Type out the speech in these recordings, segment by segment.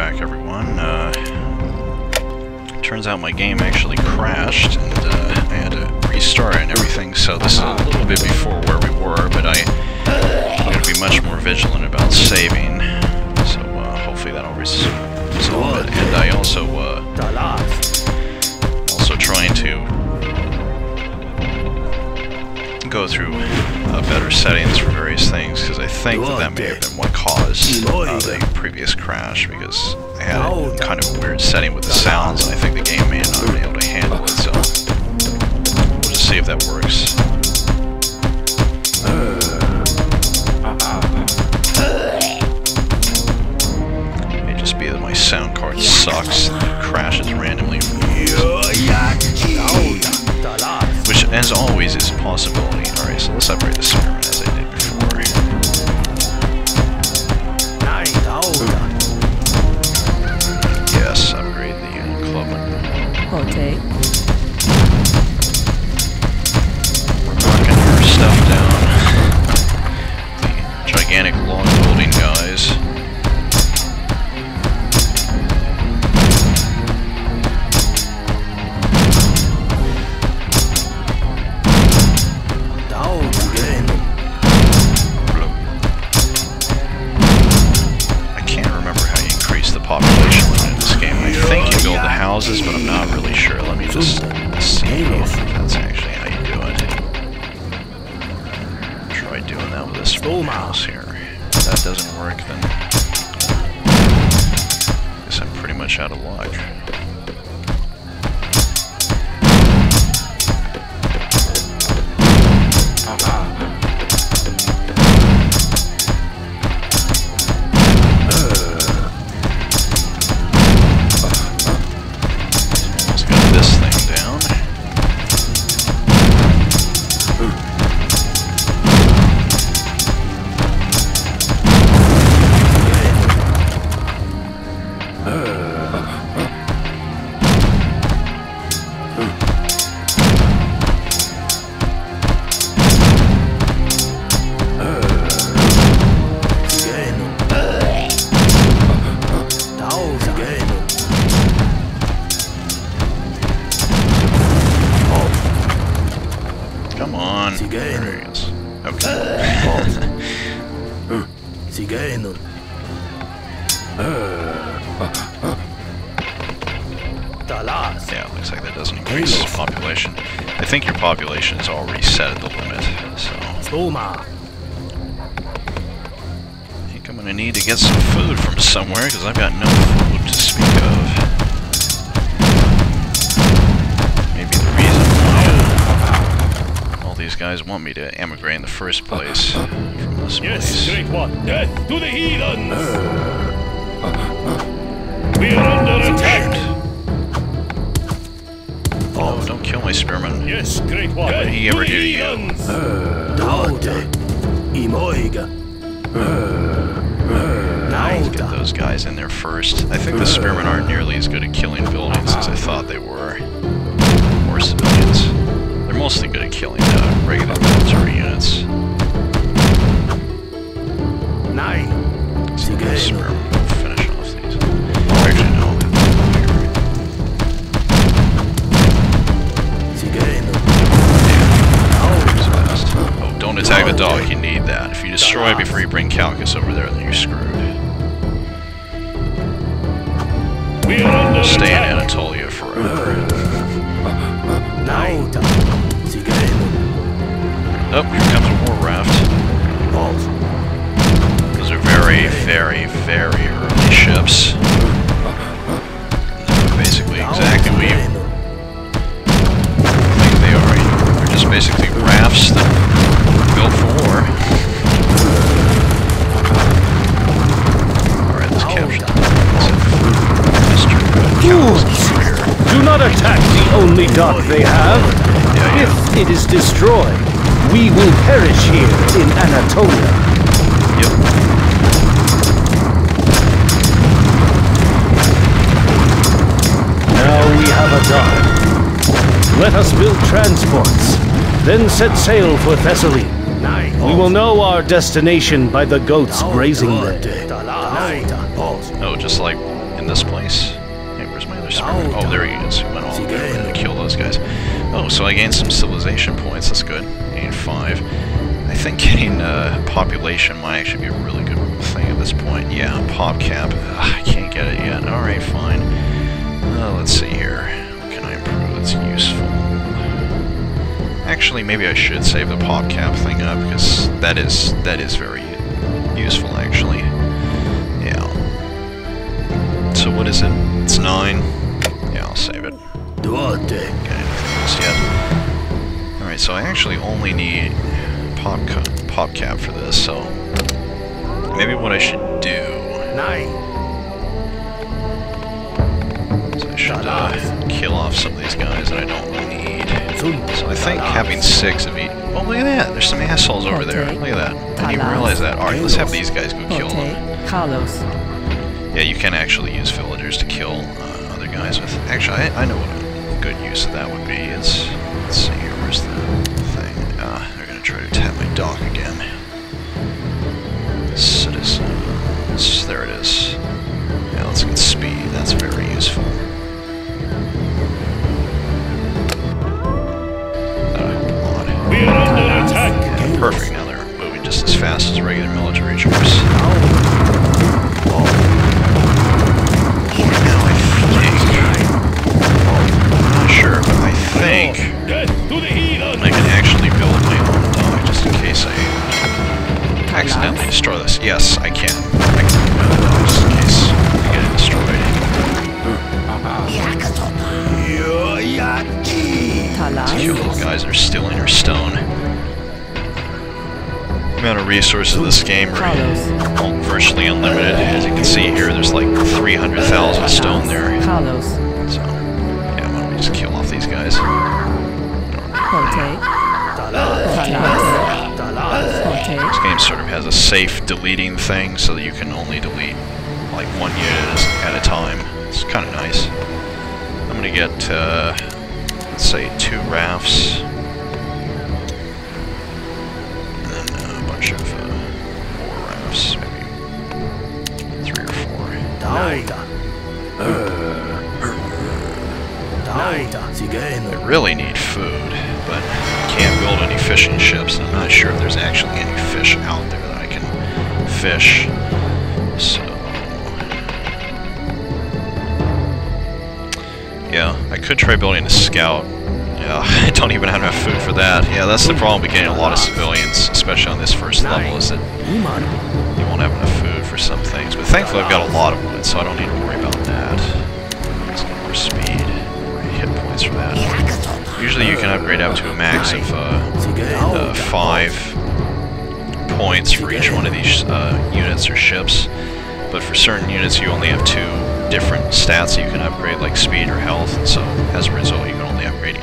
back, everyone. Turns out my game actually crashed, and I had to restart it and everything, so this is a little bit before where we were, but I'm going to be much more vigilant about saving, so hopefully that'll resolve it. And I also trying to go through better settings for various things, because I think that may have been what caused the previous crash, because I had a kind of weird setting with the sounds, and I think the game may not have been able to handle it, so we'll just see if that works. It may just be that my sound card sucks and it crashes randomly for me. Which, as always, is a possibility. Alright, so let's upgrade the Spearman as I did before. Yes, upgrade the Clubman. We're knocking our stuff down. The gigantic log building guys. Population limit in this game. I think you build the houses, but I'm not really sure. Let me just see if that's actually how you do it. Try doing that with this house here. If that doesn't work, then I guess I'm pretty much out of luck. Yeah, it looks like that doesn't increase population. I think your population is already set at the limit, so I think I'm going to need to get some food from somewhere, because I've got no food to speak of. Maybe the reason why all these guys want me to emigrate in the first place from this place. Yes, Great One, death to the heathens! We are under attack! Oh, don't kill my Spearman. Yes, Great One. What did he ever do to you? Get those guys in there first. I think the Spearmen aren't nearly as good at killing buildings as I thought they were. Or civilians. They're mostly good at killing regular military units. So the Spearmen will finish off these. Actually, no. Oh, don't attack the dog, you need that. If you destroy it before you bring Calcus over there, then you're screwed. Stay in Anatolia forever. Oh, here comes a war raft. Those are very, very, very early ships. Basically exactly what you think they are. They're just basically rafts that were built for war. Alright, let's capture them. Fools! Do not attack the only dock they have. If it is destroyed, we will perish here in Anatolia. Yep. Now we have a dock. Let us build transports, then set sail for Thessaly. We will know our destination by the goats grazing them. Oh, just like in this place. Hey, where's my other spirit? Oh, there he is. He went all the way over to kill those guys. Oh, so I gained some civilization points. That's good. Gained 5. I think getting population might actually be a really good thing at this point. Yeah, PopCap. I can't get it yet. Alright, fine. Let's see here. What can I improve that's useful? Actually, maybe I should save the PopCap thing up, because that is very useful, actually. Yeah. So what is it? It's 9. Yeah, I'll save it. Okay, alright, so I actually only need PopCap for this, so maybe what I should do... So I should kill off some of these guys that I don't need. So I think having 6 of each... Oh, look at that! There's some assholes over there. Look at that. I didn't even realize that. Alright, let's have these guys go kill them. Yeah, you can actually use villagers to kill other guys with... Actually, I know what a good use of that would be. Let's see here. Where's the thing? They're going to try to attack my dock again. Citizens... There it is. Yeah, let's get speed. That's very useful. We are under attack. Yeah, perfect. Now they're moving just as fast as regular military troops. Now I think... I'm not sure, but I think I can actually build my own dock just in case I accidentally destroy this. Yes, I can. I can build a dock just in case I get it destroyed. These cute little guys are stealing her stone. The amount of resources in this game are virtually unlimited. As you can see here, there's like 300,000 stone there. So, yeah, why don't we just kill off these guys? This game sort of has a safe deleting thing, so that you can only delete like 1 unit at a time. It's kind of nice. I'm gonna get, let's say, 2 rafts. Of 4 rafts, maybe 3 or 4. I really need food, but I can't build any fishing ships, and I'm not sure if there's actually any fish out there that I can fish. So, yeah, I could try building a scout. Yeah, I don't even have enough food for that. Yeah, that's the problem with getting a lot of civilians, especially on this first level, is that you won't have enough food for some things. But thankfully I've got a lot of wood, so I don't need to worry about that. Let's get more speed, more hit points for that. Usually you can upgrade up to a max of 5 points for each one of these units or ships. But for certain units you only have 2 different stats that you can upgrade, like speed or health, and so as a result you can only upgrade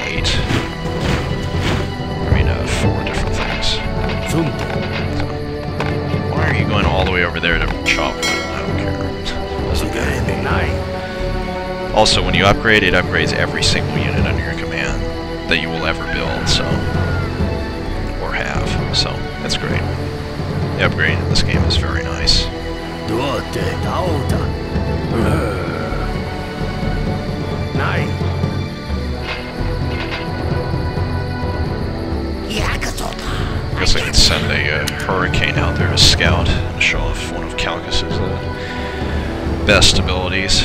4 different things. So, why are you going all the way over there to chop wood? I don't care. Also, when you upgrade, it upgrades every single unit under your command that you will ever build, so, or have, so that's great. The upgrading in this game is very nice. I guess I could send a hurricane out there to scout and show off one of Calcus's best abilities.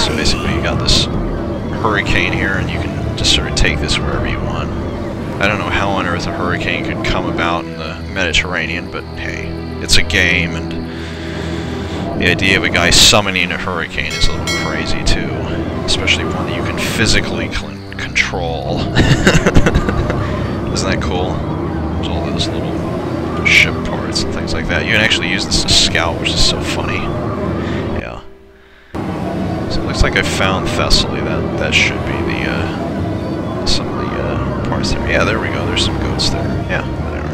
So basically you got this hurricane here and you can just sort of take this wherever you want. I don't know how on earth a hurricane could come about in the Mediterranean, but hey, it's a game, and the idea of a guy summoning a hurricane is a little crazy too, especially one that you can physically control. Isn't that cool? There's all those little ship parts and things like that. You can actually use this to scout, which is so funny. Yeah. So it looks like I found Thessaly. That should be the some of the parts there. Yeah, there we go. There's some goats there. Yeah, whatever.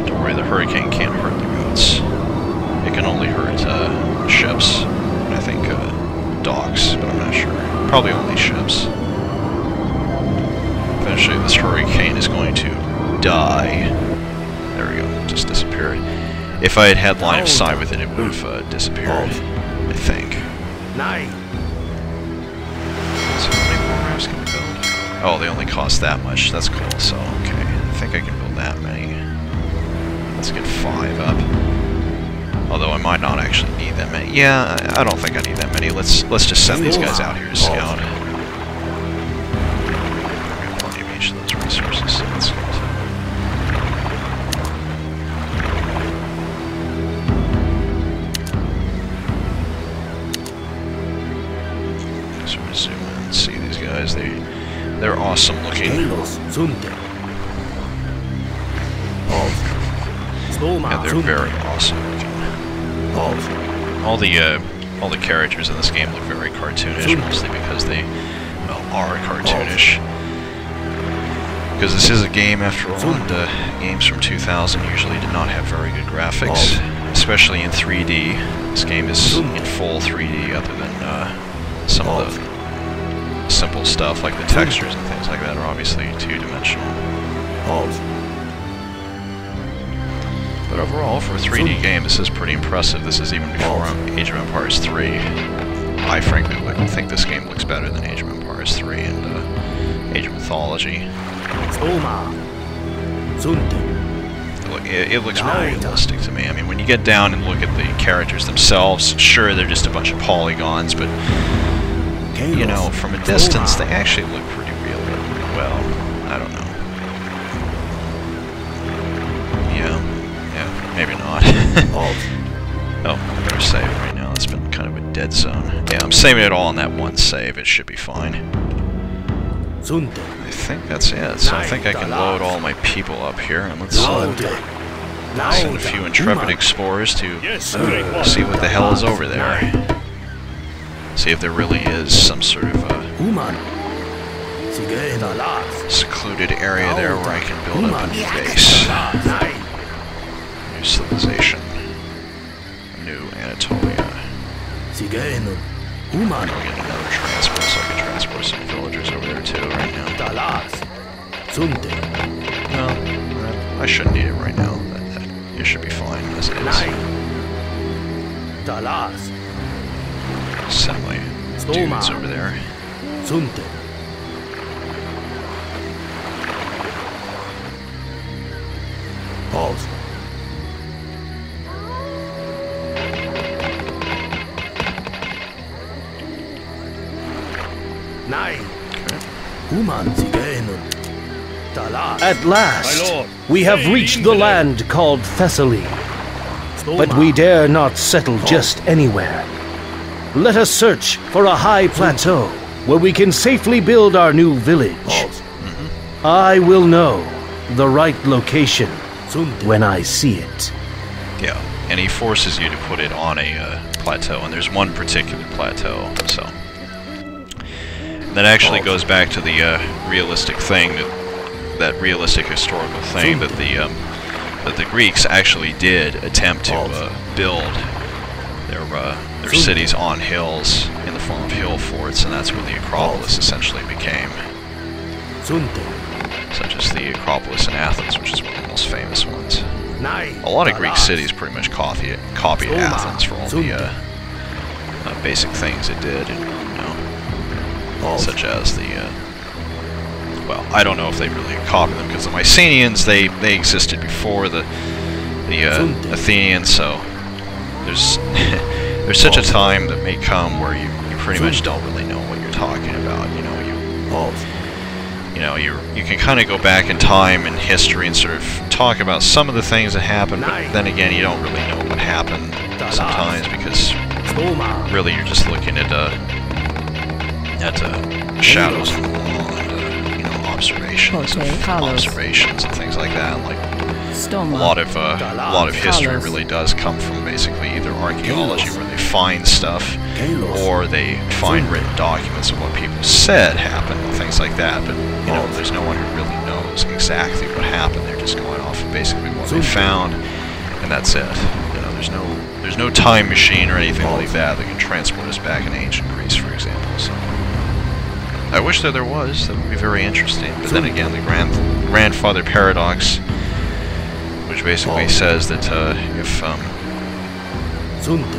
Don't worry, the hurricane can't hurt the goats. It can only hurt ships. And I think docks, but I'm not sure. Probably only ships. Eventually this hurricane is going to die. There we go, just disappeared. If I had had line of sight with it, it would have disappeared, I think. So how many more rafts can we build? Oh, they only cost that much. That's cool, so okay. I think I can build that many. Let's get 5 up. Although I might not actually need that many. Yeah, I don't think I need that many. Let's just send these guys out here to scout. We have plenty of each of those resources, so that's good. So we zoom in and see these guys. They're awesome looking. Yeah, they're very awesome looking. All the characters in this game look very cartoonish, mostly because they, well, are cartoonish. Because this is a game, after all, and games from 2000 usually did not have very good graphics, especially in 3D. This game is in full 3D, other than some of the simple stuff like the textures and things like that are obviously two-dimensional. But overall, for a 3D game, this is pretty impressive. This is even before Age of Empires 3. I frankly think this game looks better than Age of Empires 3 and Age of Mythology. It looks more realistic to me. I mean, when you get down and look at the characters themselves, sure, they're just a bunch of polygons, but, you know, from a distance, they actually look pretty real. Well, I don't know. Yeah, maybe not. Oh, I better save right now. It's been kind of a dead zone. Yeah, I'm saving it all in that one save. It should be fine. I think that's it. So I think I can load all my people up here, and let's send a few intrepid explorers to see what the hell is over there. See if there really is some sort of secluded area there where I can build up a new base. New civilization. New Anatolia. I'll get another transport so I can transport some villagers over there too right now. No, I shouldn't need it right now. It should be fine as it is. Send my dudes over there. Pause. At last, we have reached the land called Thessaly. But we dare not settle just anywhere. Let us search for a high plateau where we can safely build our new village. I will know the right location when I see it. Yeah, and he forces you to put it on a plateau, and there's one particular plateau, so... That actually goes back to the realistic thing, that realistic historical thing that the Greeks actually did attempt to build their cities on hills in the form of hill forts, and that's where the Acropolis essentially became. Such as the Acropolis in Athens, which is one of the most famous ones. A lot of Greek cities pretty much copied Athens for all the basic things it did, and, such as the, well, I don't know if they really copied them, because the Mycenaeans, they existed before the Athenians, so there's such a time that may come where you pretty much don't really know what you're talking about, you can kind of go back in time in history and sort of talk about some of the things that happened, but then again, you don't really know what happened sometimes, because really you're just looking at shadows on the wall and observations and things like that. Like a lot of history really does come from basically either archaeology, where they find stuff, or they find written documents of what people said happened and things like that. But there's no one who really knows exactly what happened. They're just going off of basically what they found, and that's it. There's no time machine or anything like that that can transport us back in ancient Greece, for example. So I wish that there was. That would be very interesting. But then again, the grandfather paradox, which which basically says that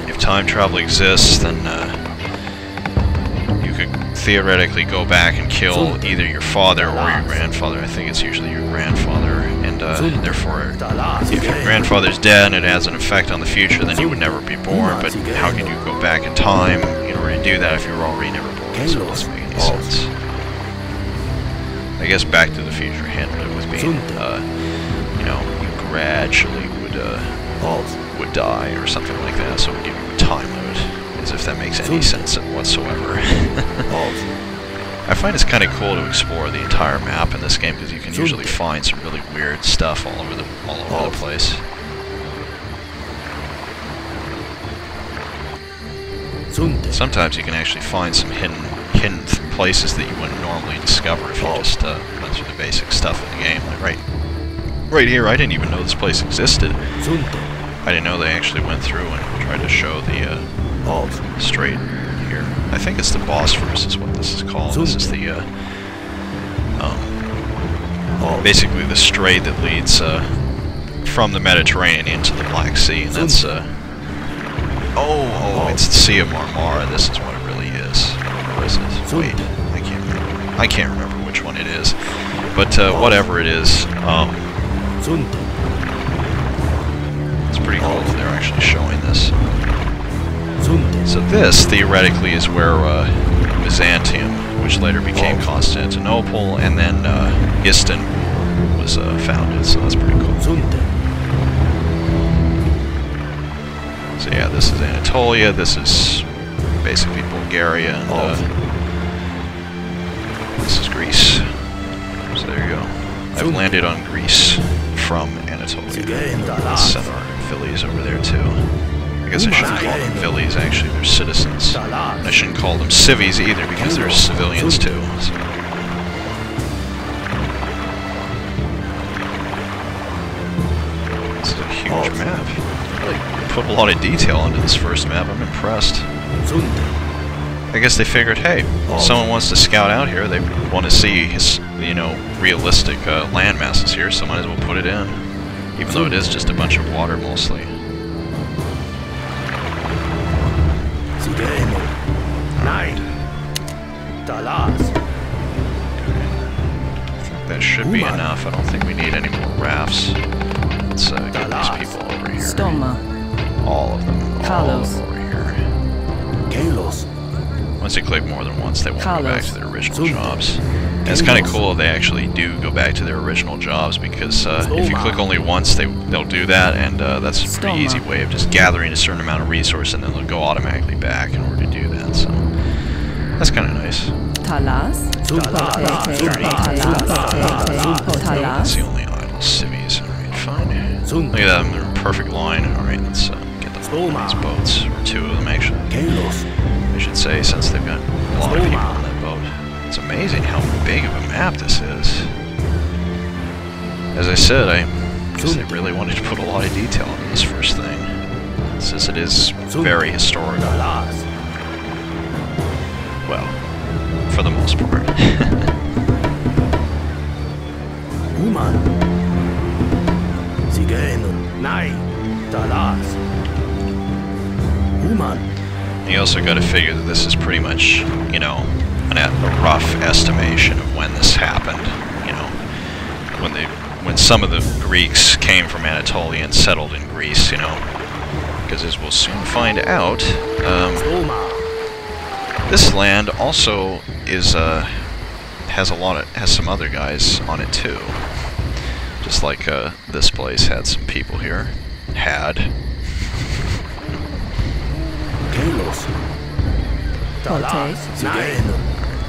if time travel exists, then you could theoretically go back and kill either your father or your grandfather. I think it's usually your grandfather, and therefore, if your grandfather's dead and it has an effect on the future, then you would never be born. But how can you go back in time in order to do that if you were already never born? So it doesn't make any sense. I guess Back to the Future handled it with being, you know, you gradually would die or something like that, so it would give you a time limit, as if that makes any sense whatsoever. I find it's kind of cool to explore the entire map in this game because you can usually find some really weird stuff all over the place. Sometimes you can actually find some hidden places that you wouldn't normally discover if you just went through the basic stuff in the game. Like right here, I didn't even know this place existed. I didn't know they actually went through and tried to show the strait here. I think it's the Bosphorus is what this is called. This is the basically the strait that leads from the Mediterranean into the Black Sea, and that's it's the Sea of Marmara. This is what it really is. Or is it? Wait, I can't remember which one it is. But whatever it is, it's pretty cool that they're actually showing this. So this, theoretically, is where Byzantium, which later became Constantinople, and then Istanbul was founded, so that's pretty cool. So yeah, this is Anatolia, this is basically Bulgaria, and this is Greece. So there you go. I've landed on Greece from Anatolia. Let's send our Phillies over there too. I guess I shouldn't call them Phillies, actually, they're citizens. And I shouldn't call them civvies either, because they're civilians too. So. This is a huge map. Really put a lot of detail into this first map, I'm impressed. I guess they figured, hey, someone wants to scout out here, they want to see his, you know, realistic land masses here, so might as well put it in. Even though it is just a bunch of water mostly. That should be enough. I don't think we need any more rafts. Let's get these people over here. All of them. All of them over here. Once you click more than once, they won't go back to their original jobs. And it's kind of cool they actually do go back to their original jobs, because if you click only once, they'll do that, and that's a pretty easy way of just gathering a certain amount of resource, and then they'll go automatically back in order to do that. So that's kind of nice. That's the only idle civvies. Alright, fine. Look at them, they're in perfect line. Alright, let's get them on these boats, or two of them actually. I should say, since they've got a lot of people on that boat. It's amazing how big of a map this is. As I said, I guess they really wanted to put a lot of detail into this first thing, since it is very historical. Well, for the most part. You also got to figure that this is pretty much, you know, a rough estimation of when this happened. You know, when some of the Greeks came from Anatolia and settled in Greece. You know, because as we'll soon find out, this land also is has some other guys on it too. Just like this place had some people here.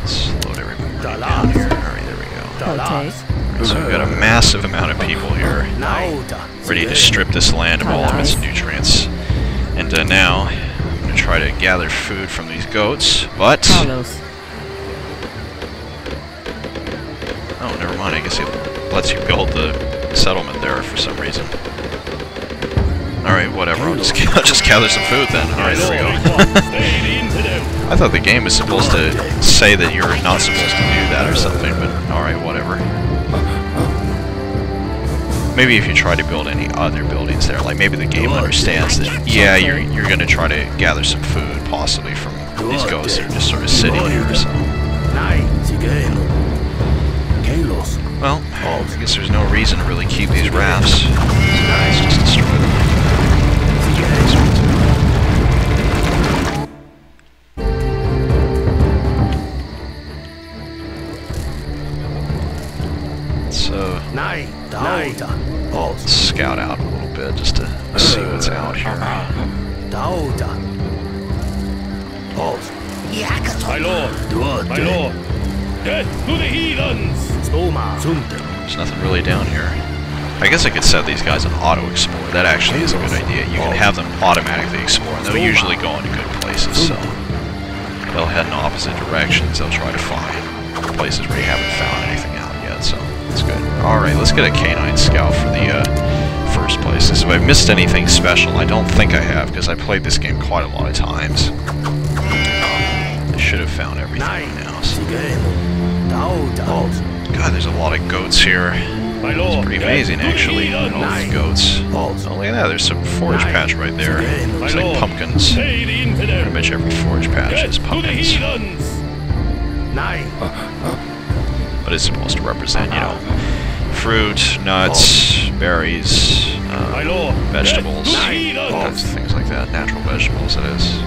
Slow everybody down here. Alright, there we go. So we've got a massive amount of people here, ready to strip this land of all of its nutrients. And now, I'm going to try to gather food from these goats, but... Oh, never mind, I guess it lets you build the settlement there for some reason. Alright, whatever, I'll just gather some food then. Alright, there we go. I thought the game was supposed to say that you're not supposed to do that or something, but alright, whatever. maybe if you try to build any other buildings there, like maybe the game understands that, yeah, you're going to try to gather some food, possibly from these ghosts that are just sort of sitting here. So. Well, I guess there's no reason to really keep these rafts. These guys just destroy them. Let's scout out a little bit just to see what's out here. My lord! My lord! Death to the heathens! There's nothing really down here. I guess I could set these guys on auto-explore. That actually is a good idea. You can have them automatically explore, and they'll usually go into good places, so they'll head in opposite directions. They'll try to find places where you haven't found anything out yet, so that's good. Alright, let's get a canine scout for the first places. If I've missed anything special, I don't think I have, because I played this game quite a lot of times. I should have found everything now. So. God, there's a lot of goats here. It's pretty amazing, actually. All these goats. Oh, look at that. There's some forage patch right there. Looks like pumpkins. I bet you every forage patch is pumpkins. But it's supposed to represent, you know, fruit, nuts, berries, vegetables, all kinds of things like that. Natural vegetables, it is.